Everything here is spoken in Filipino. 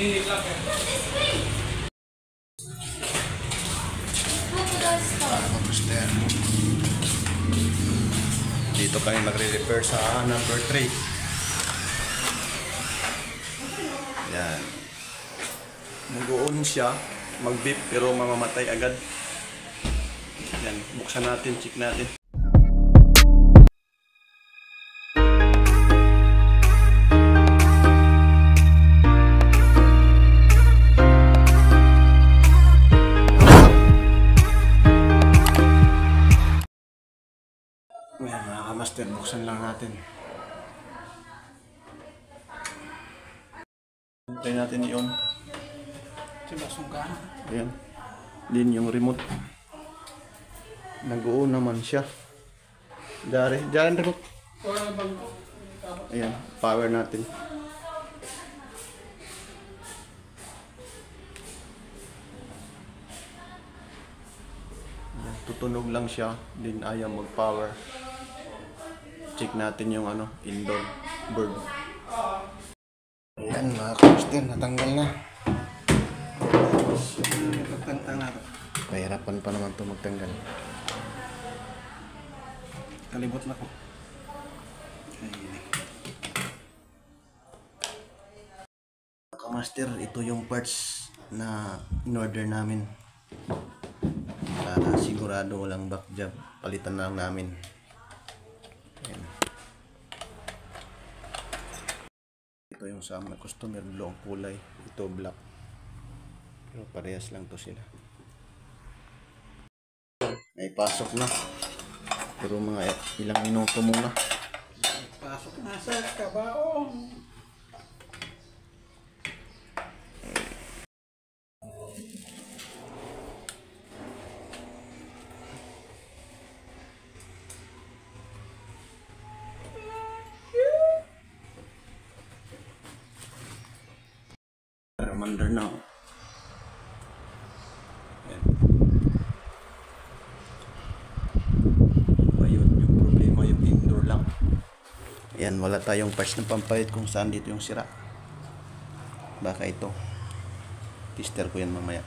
Dito kami magre-repair sa number 3. Yan. Mag-on siya, mag-beep pero mamamatay agad. Yan, buksan natin, check natin. Ayan mga kamaster, buksan lang natin. Try natin i-on. Ayan. Din yung remote. Nag-on naman siya. Diyan remote. Ayan, power natin. Ayan, tutunog lang siya. Din ayaw mag-power. Check natin yung indoor bird. Ayan mga kamaster, natanggal na. Pahirapan pa naman ito magtanggal. Kalibot na ko. Kamaster, ito yung parts na in-order namin. Para sigurado walang back job, palitan na lang namin. Ayan. Ito yung sa mga customer, blue ang kulay, ito black. Pero parehas lang to sila. Ay pasok na. Pero mga ilang minuto muna. Pasok na sa kabaong. Reminder na. Ayan. Ayun, yung problema yung indoor lang. Ayan, wala tayong parts na pampalit kung saan dito yung sira. Baka ito. Tester ko yan mamaya.